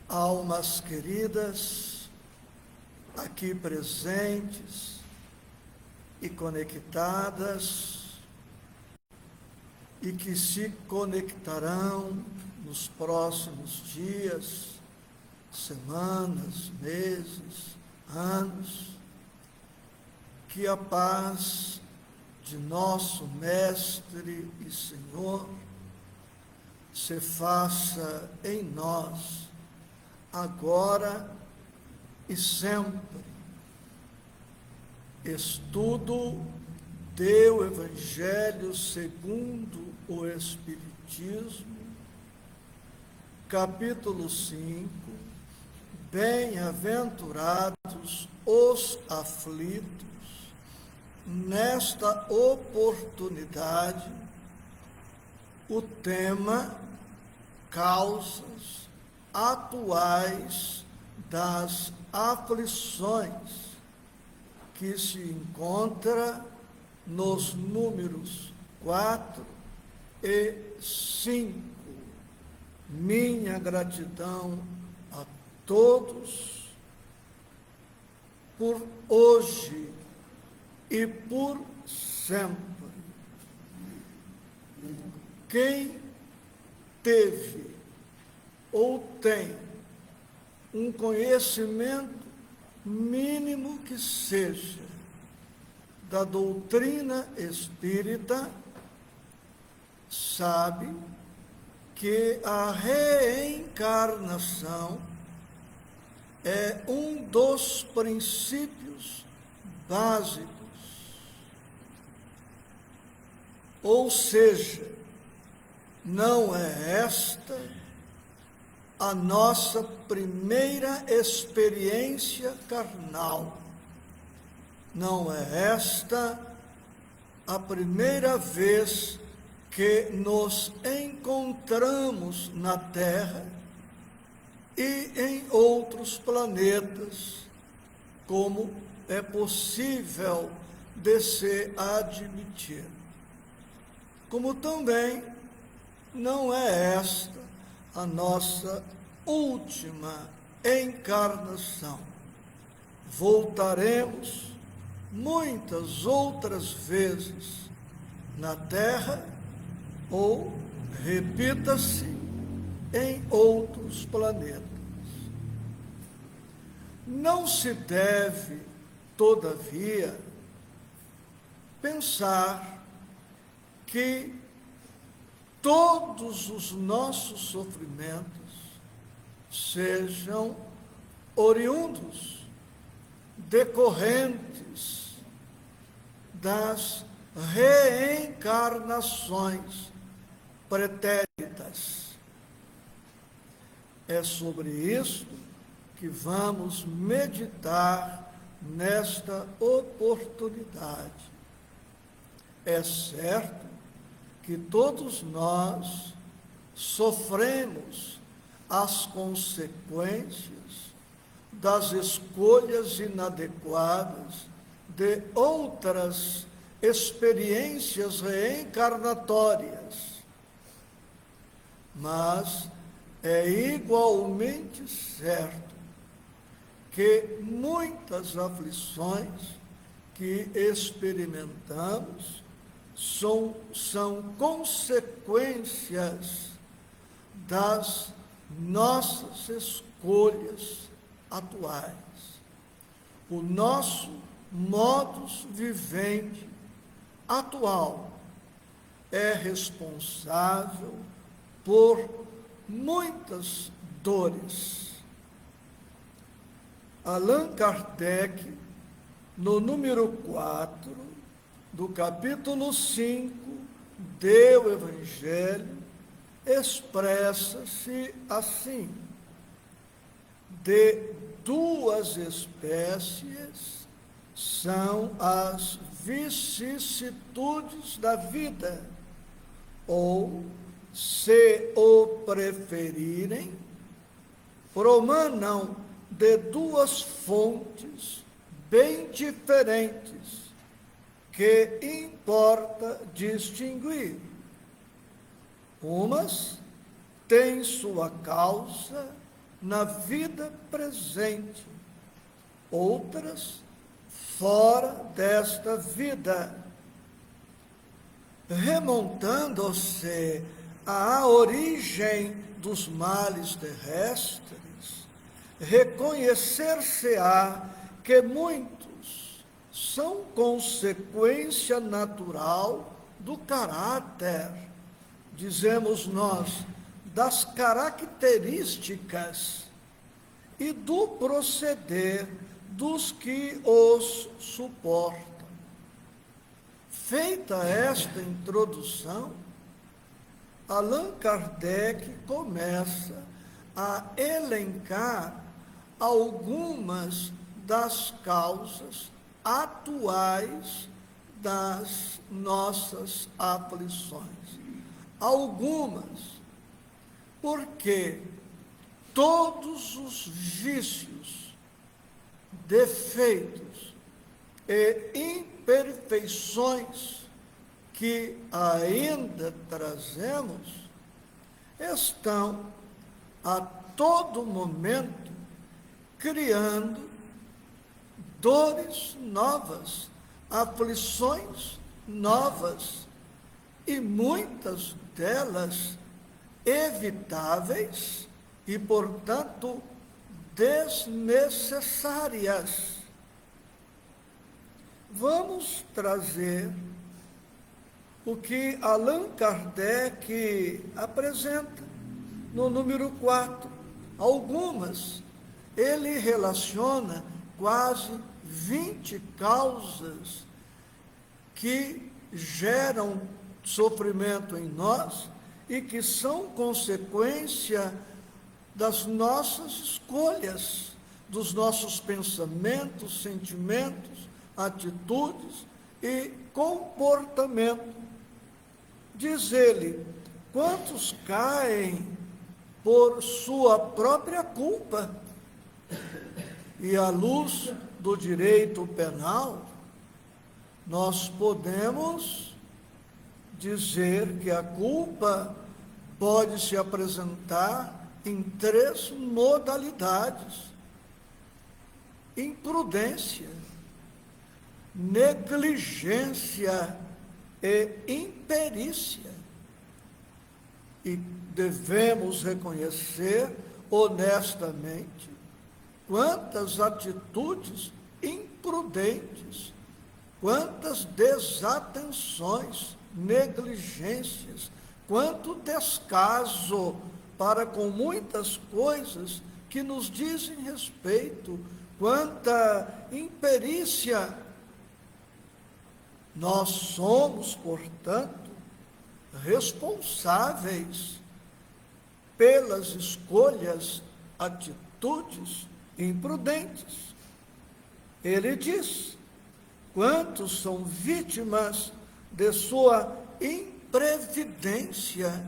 almas queridas, aqui presentes e conectadas, e que se conectarão nos próximos dias, semanas, meses, anos, que a paz de nosso Mestre e Senhor se faça em nós, agora e sempre. Estudo do Evangelho segundo o Espiritismo, capítulo 5, Bem-aventurados os aflitos. Nesta oportunidade, o tema: causas atuais das aflições, que se encontra nos números 4 e 5. Minha gratidão a todos por hoje e por sempre. Quem teve ou tem um conhecimento mínimo que seja da doutrina espírita, sabe que a reencarnação é um dos princípios básicos. Ou seja, não é esta a nossa primeira experiência carnal. Não é esta a primeira vez que nos encontramos na Terra e em outros planetas, como é possível de se admitir. Como também não é esta a nossa última encarnação. Voltaremos muitas outras vezes na Terra, ou, repita-se, em outros planetas. Não se deve, todavia, pensar que todos os nossos sofrimentos sejam oriundos, decorrentes das reencarnações pretéritas. É sobre isso que vamos meditar nesta oportunidade. É certo que todos nós sofremos as consequências das escolhas inadequadas de outras experiências reencarnatórias, mas é igualmente certo que muitas aflições que experimentamos são consequências das nossas escolhas atuais. O nosso modus vivendi atual é responsável por muitas dores. Allan Kardec, no número 4 do capítulo 5 do Evangelho, expressa-se assim: de duas espécies são as vicissitudes da vida, ou, se o preferirem, promanam de duas fontes bem diferentes, que importa distinguir. Umas têm sua causa na vida presente, outras fora desta vida, remontando-se à origem dos males terrestres, reconhecer-se-á que muitos são consequência natural do caráter, dizemos nós, das características e do proceder dos que os suportam. Feita esta introdução, Allan Kardec começa a elencar algumas das causas atuais das nossas aflições. Algumas, porque todos os vícios, defeitos e imperfeições que ainda trazemos estão a todo momento criando dores novas, aflições novas, e muitas delas evitáveis e, portanto, desnecessárias. Vamos trazer o que Allan Kardec apresenta no número 4. Algumas, ele relaciona quase 20 causas que geram sofrimento em nós e que são consequência das nossas escolhas, dos nossos pensamentos, sentimentos, atitudes e comportamento. Diz ele, quantos caem por sua própria culpa? E à luz do direito penal, nós podemos dizer que a culpa pode se apresentar em 3 modalidades: imprudência, negligência e imperícia. E devemos reconhecer honestamente quantas atitudes imprudentes, quantas desatenções, negligências, quanto descaso para com muitas coisas que nos dizem respeito, quanta imperícia. Nós somos, portanto, responsáveis pelas escolhas, atitudes imprudentes. Ele diz, quantos são vítimas de sua imprevidência?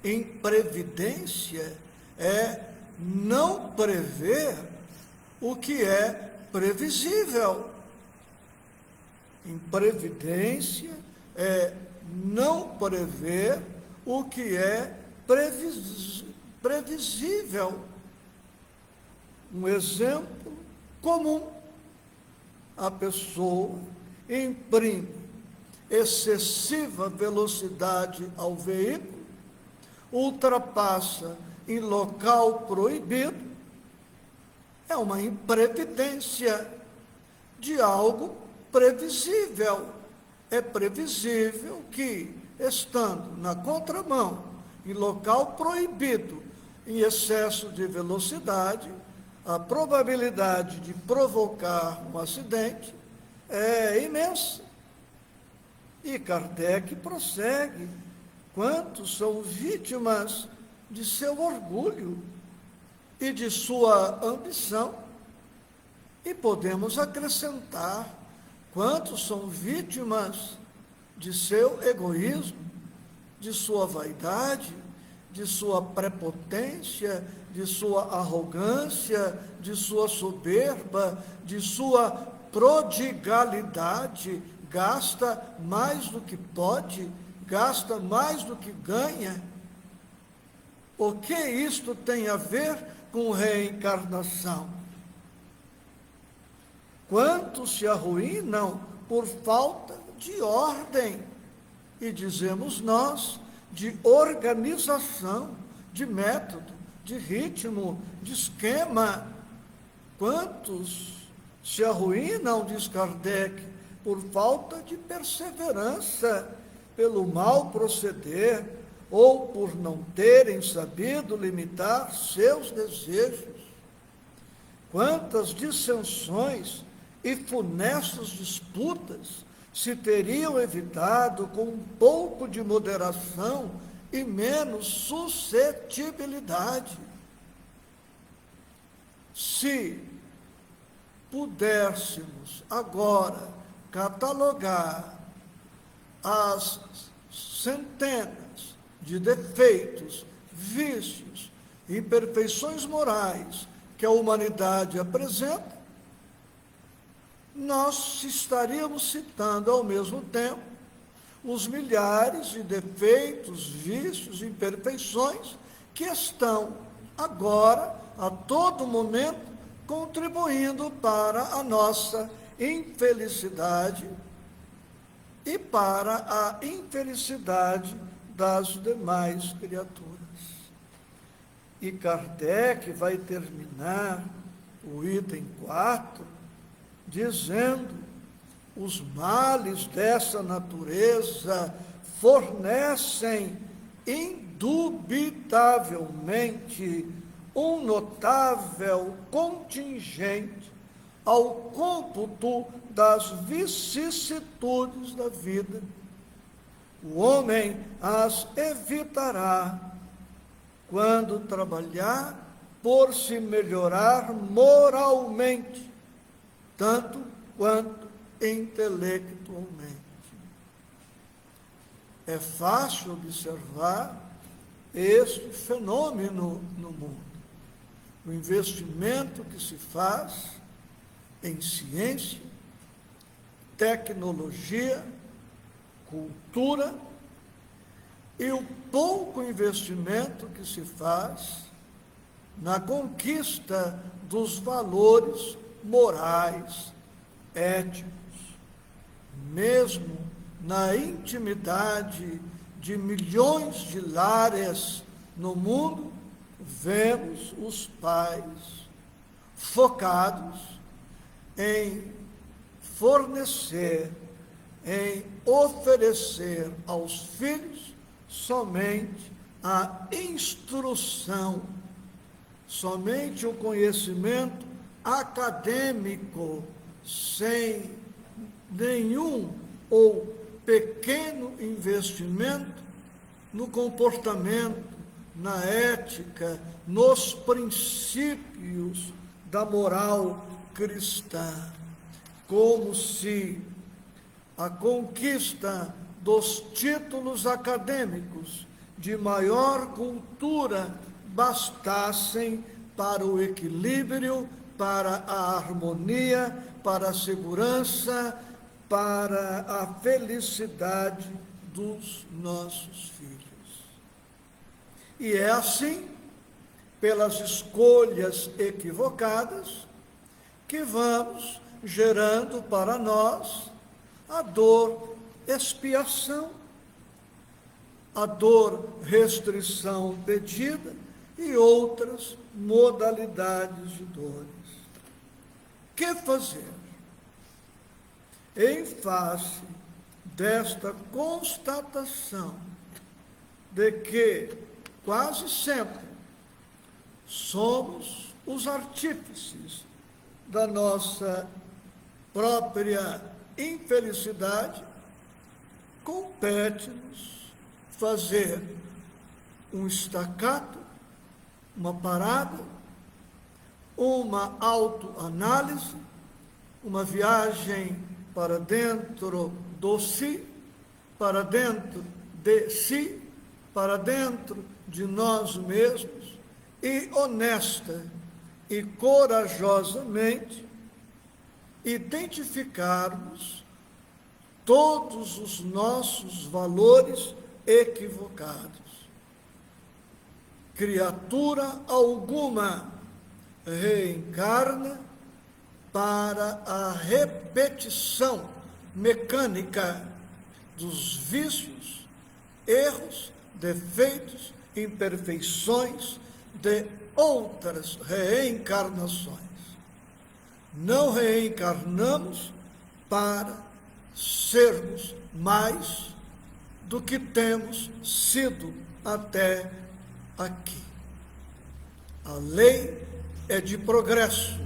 Imprevidência é não prever o que é previsível. Imprevidência é não prever o que é previsível. Um exemplo comum: a pessoa imprime excessiva velocidade ao veículo, ultrapassa em local proibido, é uma imprevidência de algo previsível. É previsível que, estando na contramão, em local proibido, em excesso de velocidade, a probabilidade de provocar um acidente é imensa. E Kardec prossegue, quantos são vítimas de seu orgulho e de sua ambição? E podemos acrescentar, quantos são vítimas de seu egoísmo, de sua vaidade, de sua prepotência, de sua arrogância, de sua soberba, de sua prodigalidade, gasta mais do que pode, gasta mais do que ganha. O que isto tem a ver com reencarnação? Quantos se arruinam por falta de ordem, e dizemos nós, de organização, de método, de ritmo, de esquema. Quantos se arruinam, diz Kardec, por falta de perseverança, pelo mau proceder, ou por não terem sabido limitar seus desejos. Quantas dissensões e funestas disputas se teriam evitado com um pouco de moderação e menos suscetibilidade. Se pudéssemos agora catalogar as centenas de defeitos, vícios, imperfeições morais que a humanidade apresenta, nós estaríamos citando ao mesmo tempo os milhares de defeitos, vícios, imperfeições que estão agora, a todo momento, contribuindo para a nossa infelicidade e para a infelicidade das demais criaturas. E Kardec vai terminar o item 4 dizendo: os males dessa natureza fornecem indubitavelmente um notável contingente ao cômputo das vicissitudes da vida. O homem as evitará quando trabalhar por se melhorar moralmente, tanto quanto intelectualmente. É fácil observar este fenômeno no mundo. O investimento que se faz em ciência, tecnologia, cultura, e o pouco investimento que se faz na conquista dos valores morais, éticos. Mesmo na intimidade de milhões de lares no mundo, vemos os pais focados em fornecer, em oferecer aos filhos somente a instrução, somente o conhecimento acadêmico, sem nenhum ou pequeno investimento no comportamento, na ética, nos princípios da moral cristã, como se a conquista dos títulos acadêmicos de maior cultura bastassem para o equilíbrio, para a harmonia, para a segurança, para a felicidade dos nossos filhos. E é assim, pelas escolhas equivocadas, que vamos gerando para nós a dor expiação, a dor restrição pedida e outras modalidades de dores. Que fazer? Em face desta constatação de que quase sempre somos os artífices da nossa própria infelicidade, compete-nos fazer um estacato, uma parada, uma autoanálise, uma viagem para dentro do si, para dentro de si, para dentro de nós mesmos, e honesta e corajosamente identificarmos todos os nossos valores equivocados. criatura alguma reencarna para a repetição mecânica dos vícios, erros, defeitos, imperfeições de outras reencarnações. Não reencarnamos para sermos mais do que temos sido até aqui. A lei é de progresso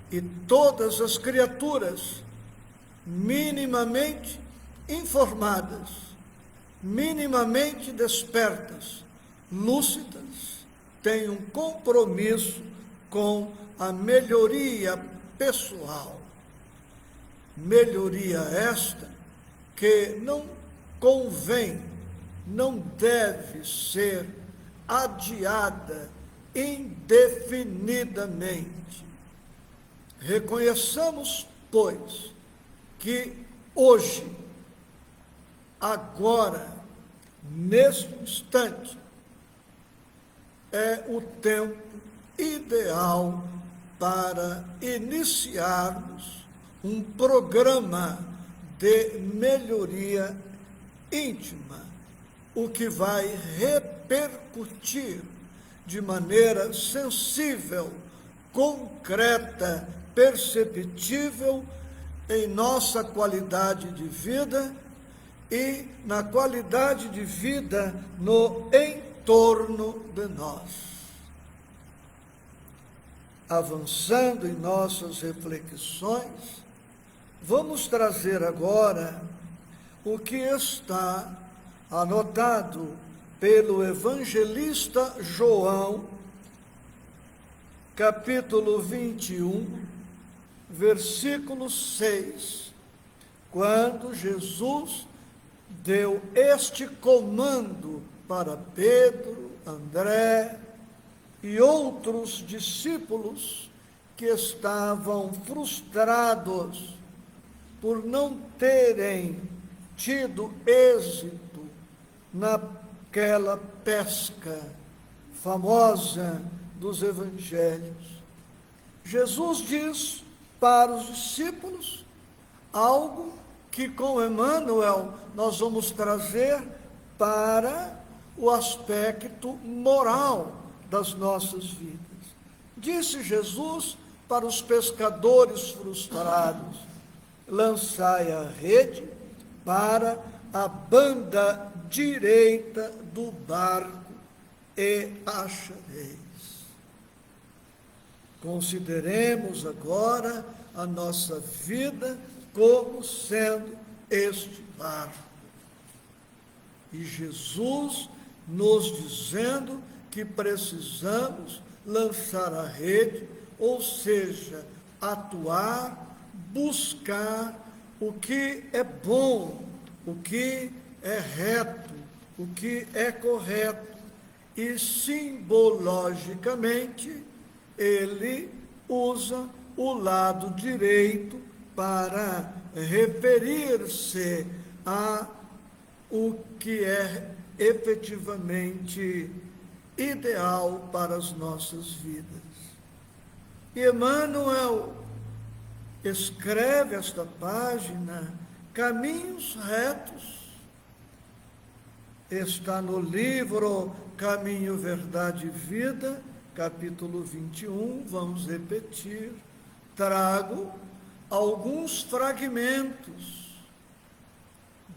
e todas as criaturas minimamente informadas, minimamente despertas, lúcidas, têm um compromisso com a melhoria pessoal. Melhoria esta que não convém, não deve ser adiada indefinidamente. Reconheçamos, pois, que hoje, agora, neste instante, é o tempo ideal para iniciarmos um programa de melhoria íntima, o que vai repercutir de maneira sensível, concreta, perceptível em nossa qualidade de vida e na qualidade de vida no entorno de nós. Avançando em nossas reflexões, vamos trazer agora o que está anotado pelo evangelista João, capítulo 21, versículo 6, quando Jesus deu este comando para Pedro, André e outros discípulos que estavam frustrados por não terem tido êxito naquela pesca famosa dos evangelhos. Jesus diz para os discípulos algo que com Emmanuel nós vamos trazer para o aspecto moral das nossas vidas. Disse Jesus para os pescadores frustrados: lançai a rede para a banda direita do barco e achareis. Consideremos agora a nossa vida como sendo este barco. E Jesus nos dizendo que precisamos lançar a rede, ou seja, atuar, buscar o que é bom, o que é reto, o que é correto. E simbologicamente, ele usa o lado direito para referir-se a o que é efetivamente ideal para as nossas vidas. E Emmanuel escreve esta página, Caminhos Retos. Está no livro Caminho, Verdade e Vida, capítulo 21, vamos repetir. Trago alguns fragmentos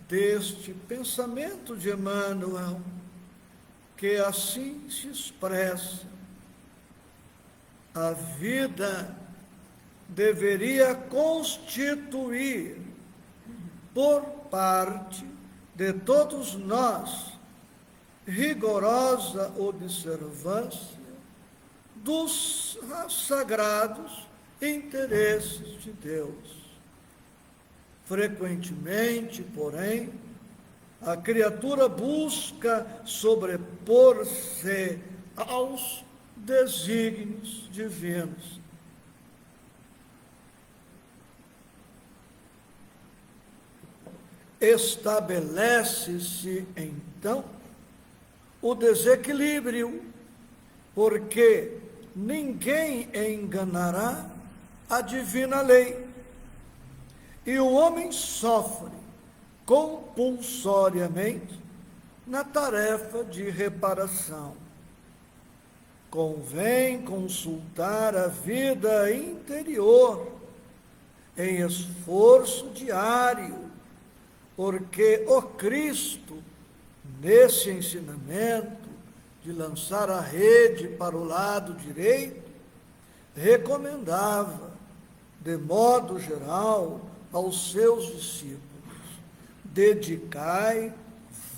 deste pensamento de Emmanuel, que assim se expressa: a vida deveria constituir, por parte de todos nós, rigorosa observância dos sagrados interesses de Deus. Frequentemente, porém, a criatura busca sobrepor-se aos desígnios divinos. Estabelece-se, então, o desequilíbrio porque ninguém enganará a divina lei. E o homem sofre compulsoriamente na tarefa de reparação. Convém consultar a vida interior em esforço diário, porque o Cristo, nesse ensinamento de lançar a rede para o lado direito, recomendava, de modo geral, aos seus discípulos: dedicai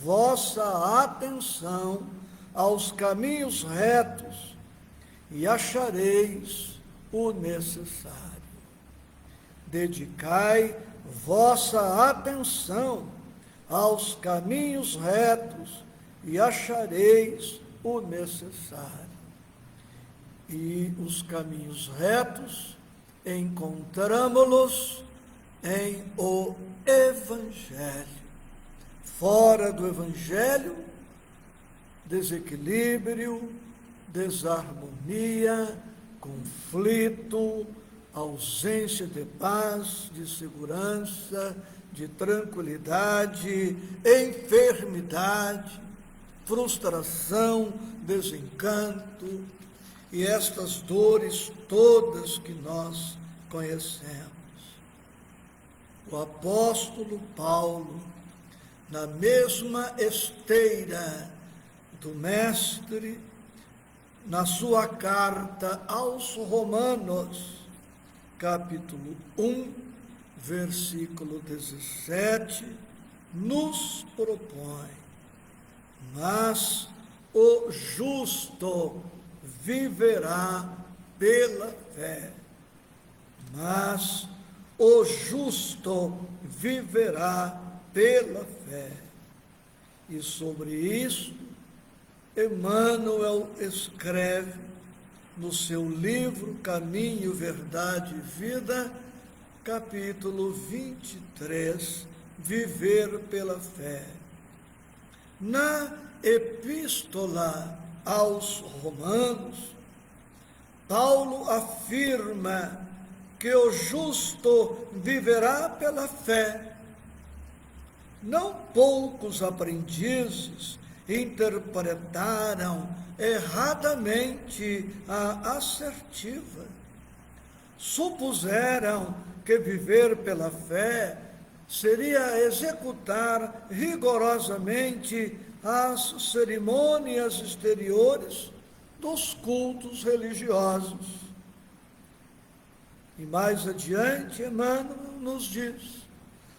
vossa atenção aos caminhos retos e achareis o necessário. Dedicai vossa atenção aos caminhos retos e achareis o necessário. E os caminhos retos encontramos-los em o Evangelho. Fora do Evangelho, desequilíbrio, desarmonia, conflito, ausência de paz, de segurança, de tranquilidade, enfermidade, frustração, desencanto e estas dores todas que nós conhecemos. O apóstolo Paulo, na mesma esteira do Mestre, na sua carta aos Romanos, capítulo 1, versículo 17, nos propõe: mas o justo viverá pela fé. Mas o justo viverá pela fé. E sobre isso, Emmanuel escreve no seu livro Caminho, Verdade e Vida, capítulo 23, Viver pela Fé. Na Epístola aos Romanos, Paulo afirma que o justo viverá pela fé. Não poucos aprendizes interpretaram erradamente a assertiva. Supuseram que viver pela fé seria executar rigorosamente as cerimônias exteriores dos cultos religiosos. E mais adiante, Emmanuel nos diz: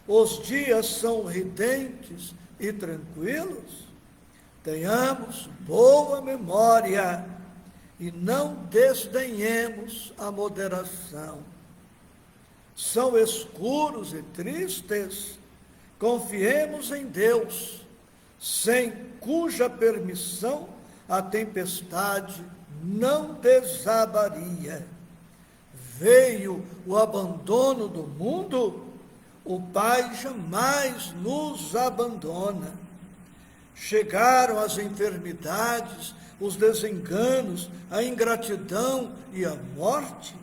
os dias são ridentes e tranquilos, tenhamos boa memória e não desdenhemos a moderação. São escuros e tristes, confiemos em Deus, sem cuja permissão a tempestade não desabaria. Veio o abandono do mundo, o Pai jamais nos abandona. Chegaram as enfermidades, os desenganos, a ingratidão e a morte.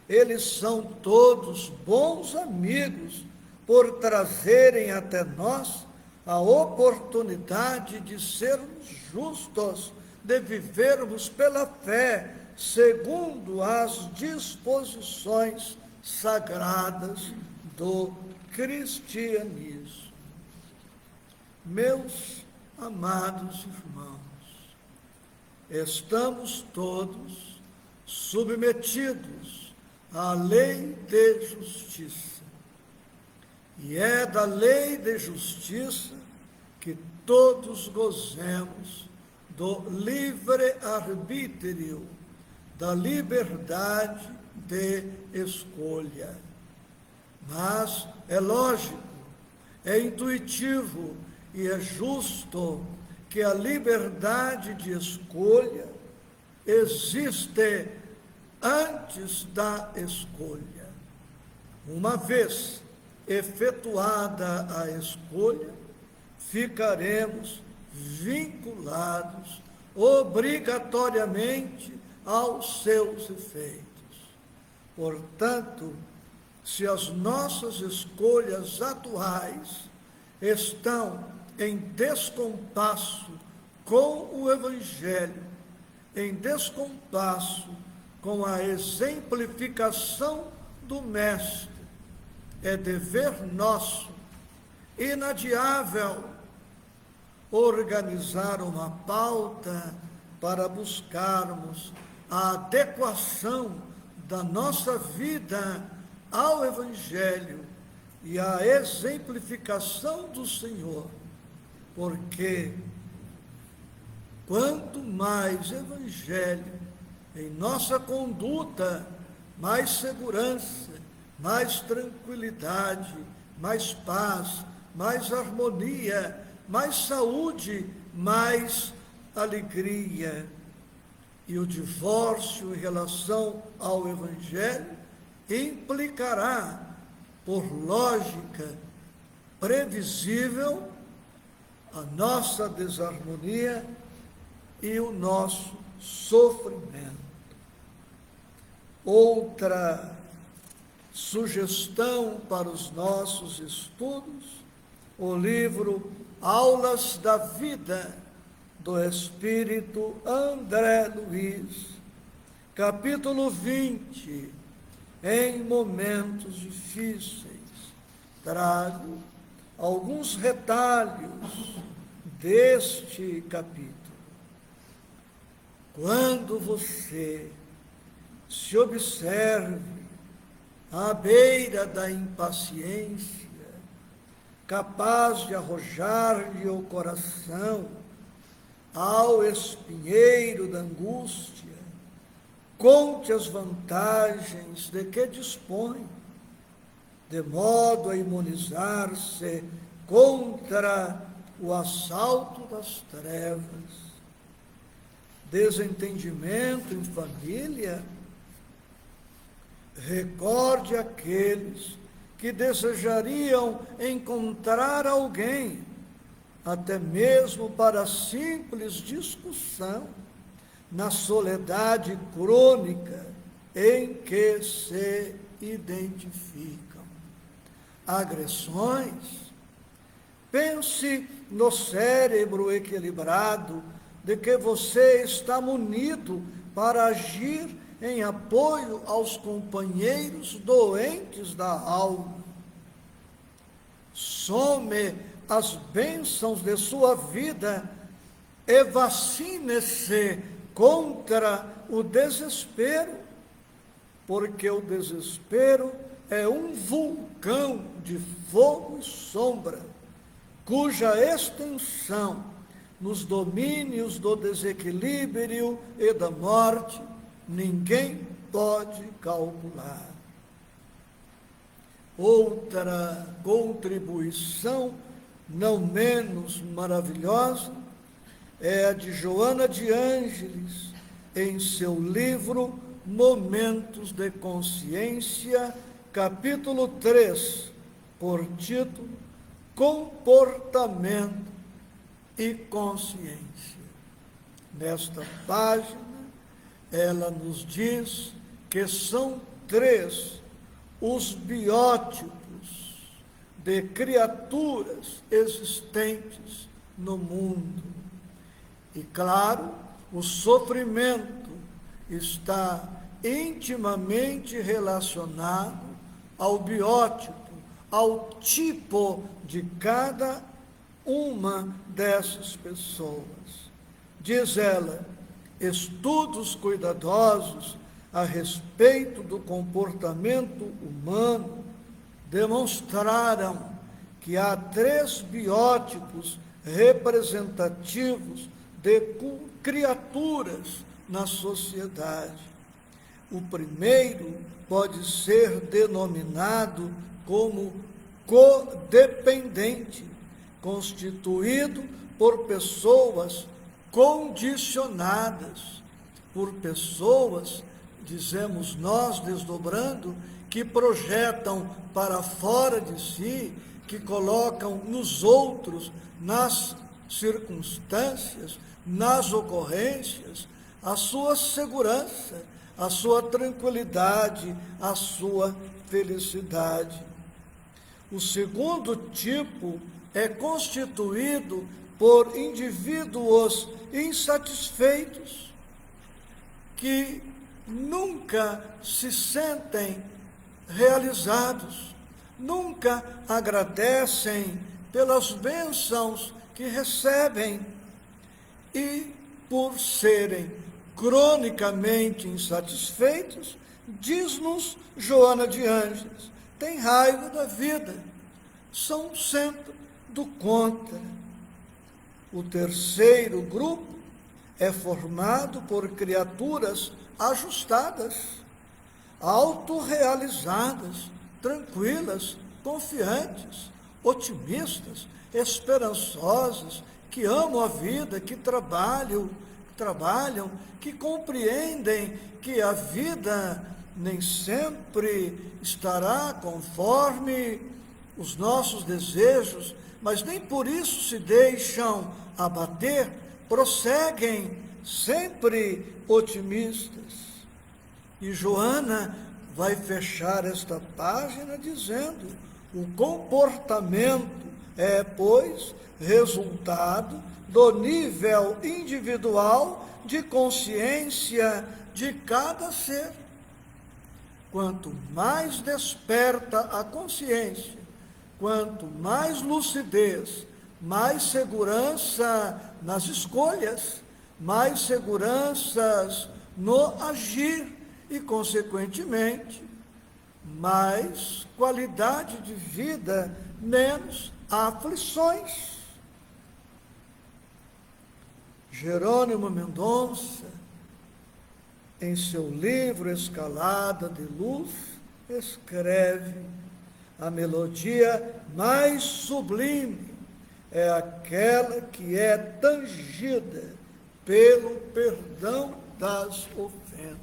Eles são todos bons amigos por trazerem até nós a oportunidade de sermos justos, de vivermos pela fé, segundo as disposições sagradas do cristianismo. Meus amados irmãos, estamos todos submetidos à lei de justiça. E é da lei de justiça que todos gozemos do livre-arbítrio, da liberdade de escolha. Mas é lógico, é intuitivo e é justo que a liberdade de escolha existe antes da escolha. Uma vez efetuada a escolha, ficaremos vinculados obrigatoriamente aos seus efeitos. Portanto, se as nossas escolhas atuais estão em descompasso com o Evangelho, em descompasso com a exemplificação do Mestre, é dever nosso, inadiável, organizar uma pauta para buscarmos a adequação da nossa vida ao Evangelho e a exemplificação do Senhor, porque quanto mais Evangelho em nossa conduta, mais segurança, mais tranquilidade, mais paz, mais harmonia, mais saúde, mais alegria. E o divórcio em relação ao Evangelho implicará, por lógica previsível, a nossa desarmonia e o nosso sofrimento. Outra sugestão para os nossos estudos, o livro Aulas da Vida, do Espírito André Luiz, capítulo 20, em momentos difíceis. Trago alguns retalhos deste capítulo. Quando você se observe à beira da impaciência, capaz de arrojar-lhe o coração ao espinheiro da angústia, conte as vantagens de que dispõe, de modo a imunizar-se contra o assalto das trevas. Desentendimento em família, recorde aqueles que desejariam encontrar alguém, até mesmo para simples discussão, na soledade crônica em que se identificam. Agressões, pense no cérebro equilibrado de que você está munido para agir em apoio aos companheiros doentes da alma. Some as bênçãos de sua vida e vacine-se contra o desespero, porque o desespero é um vulcão de fogo e sombra, cuja extensão nos domínios do desequilíbrio e da morte ninguém pode calcular. Outra contribuição, não menos maravilhosa, é a de Joana de Ângeles, em seu livro Momentos de Consciência, capítulo 3, por título Comportamento e Consciência. Nesta página, ela nos diz que são 3 os biótipos de criaturas existentes no mundo. E, claro, o sofrimento está intimamente relacionado ao biótipo, ao tipo de cada uma dessas pessoas. Diz ela, estudos cuidadosos a respeito do comportamento humano demonstraram que há 3 biótipos representativos de criaturas na sociedade. O primeiro pode ser denominado como codependente, constituído por pessoas condicionadas, por pessoas, dizemos nós, desdobrando, que projetam para fora de si, que colocam nos outros, nas circunstâncias, nas ocorrências, a sua segurança, a sua tranquilidade, a sua felicidade. O segundo tipo é constituído por indivíduos insatisfeitos, que nunca se sentem realizados, nunca agradecem pelas bênçãos que recebem e, por serem cronicamente insatisfeitos, diz-nos Joana de Ângeles, tem raiva da vida, são sempre do contra. O terceiro grupo é formado por criaturas ajustadas, autorrealizadas, tranquilas, confiantes, otimistas, esperançosas, que amam a vida, que trabalham, que compreendem que a vida nem sempre estará conforme os nossos desejos, mas nem por isso se deixam abater, prosseguem sempre otimistas. E Joana vai fechar esta página dizendo: o comportamento é, pois, resultado do nível individual de consciência de cada ser. Quanto mais desperta a consciência, quanto mais lucidez, mais segurança nas escolhas, mais seguranças no agir e, consequentemente, mais qualidade de vida, menos aflições. Jerônimo Mendonça, em seu livro Escalada de Luz, escreve: a melodia mais sublime é aquela que é tangida pelo perdão das ofensas.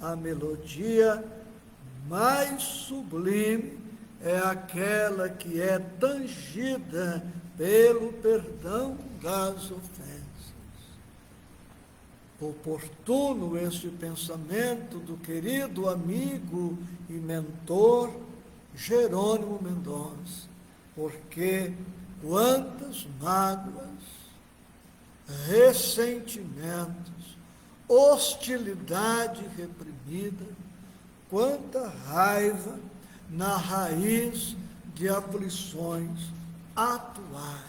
A melodia mais sublime é aquela que é tangida pelo perdão das ofensas. Oportuno este pensamento do querido amigo e mentor Jerônimo Mendonça, porque quantas mágoas, ressentimentos, hostilidade reprimida, quanta raiva na raiz de aflições atuais.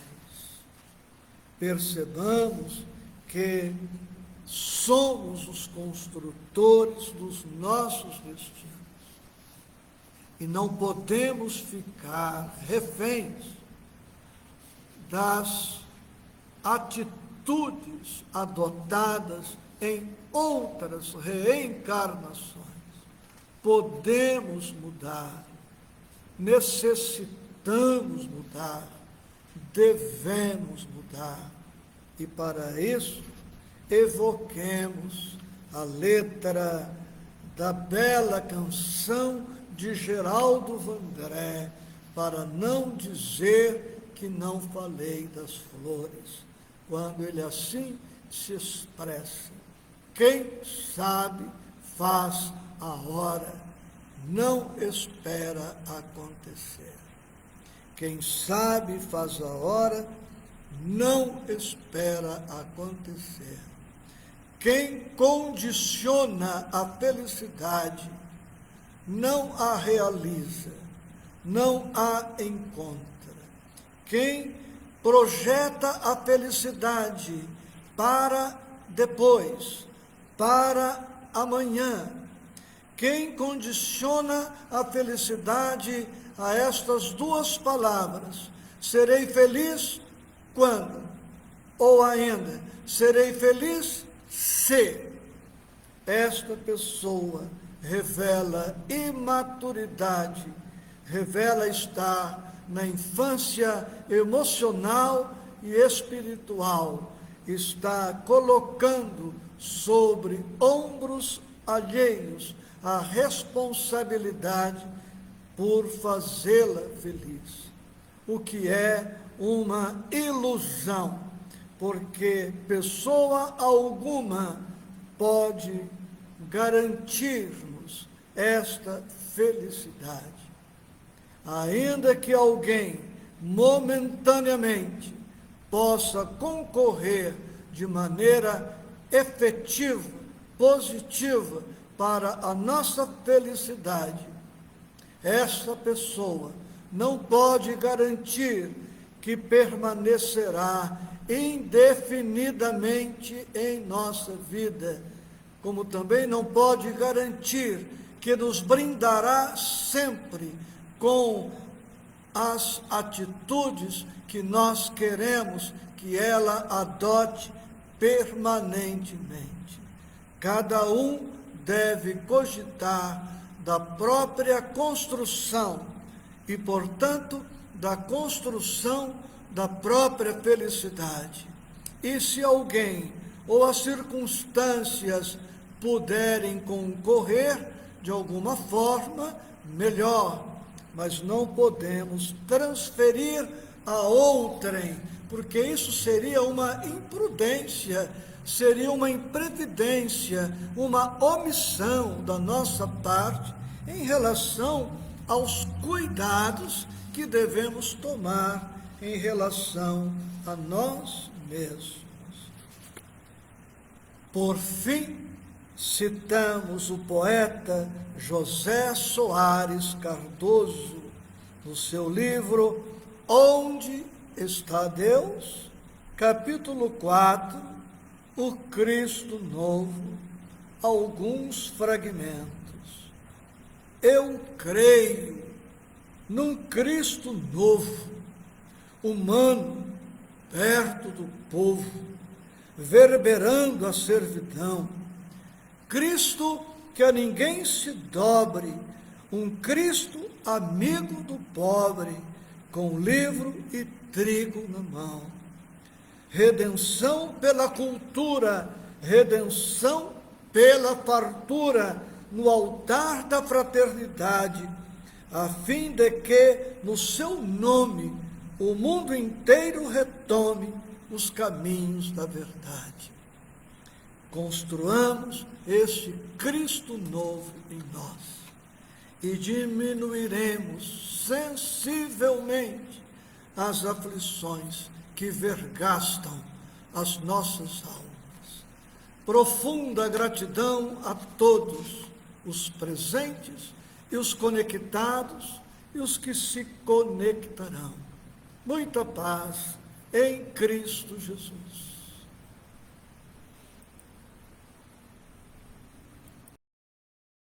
Percebamos que somos os construtores dos nossos destinos e não podemos ficar reféns das atitudes adotadas em outras reencarnações. Podemos mudar, necessitamos mudar, devemos mudar, e para isso evoquemos a letra da bela canção de Geraldo Vandré, para não dizer que não falei das flores, quando ele assim se expressa: quem sabe faz a hora, não espera acontecer. Quem sabe faz a hora, não espera acontecer. Quem condiciona a felicidade, não a realiza, não a encontra. Quem projeta a felicidade para depois, para amanhã, quem condiciona a felicidade a estas duas palavras: serei feliz quando? Ou ainda, serei feliz se. Esta pessoa revela imaturidade, revela estar na infância emocional e espiritual, está colocando sobre ombros alheios a responsabilidade por fazê-la feliz, o que é uma ilusão, porque pessoa alguma pode garantir-nos esta felicidade. Ainda que alguém momentaneamente possa concorrer de maneira efetiva, positiva para a nossa felicidade, essa pessoa não pode garantir que permanecerá indefinidamente em nossa vida, como também não pode garantir que nos brindará sempre com as atitudes que nós queremos que ela adote permanentemente. Cada um deve cogitar da própria construção e, portanto, da construção da própria felicidade. E se alguém ou as circunstâncias puderem concorrer de alguma forma, melhor, mas não podemos transferir a outrem, porque isso seria uma imprudência, seria uma imprevidência, uma omissão da nossa parte em relação aos cuidados que devemos tomar em relação a nós mesmos. Por fim, citamos o poeta José Soares Cardoso, no seu livro Onde está Deus? Capítulo 4, O Cristo Novo, alguns fragmentos. Eu creio num Cristo novo, humano, perto do povo, verberando a servidão. Cristo que a ninguém se dobre, um Cristo amigo do pobre, com livro e trigo na mão. Redenção pela cultura, redenção pela fartura, no altar da fraternidade, a fim de que, no seu nome, o mundo inteiro retome os caminhos da verdade. Construamos este Cristo novo em nós e diminuiremos sensivelmente as aflições que vergastam as nossas almas. Profunda gratidão a todos os presentes e os conectados e os que se conectarão. Muita paz em Cristo Jesus.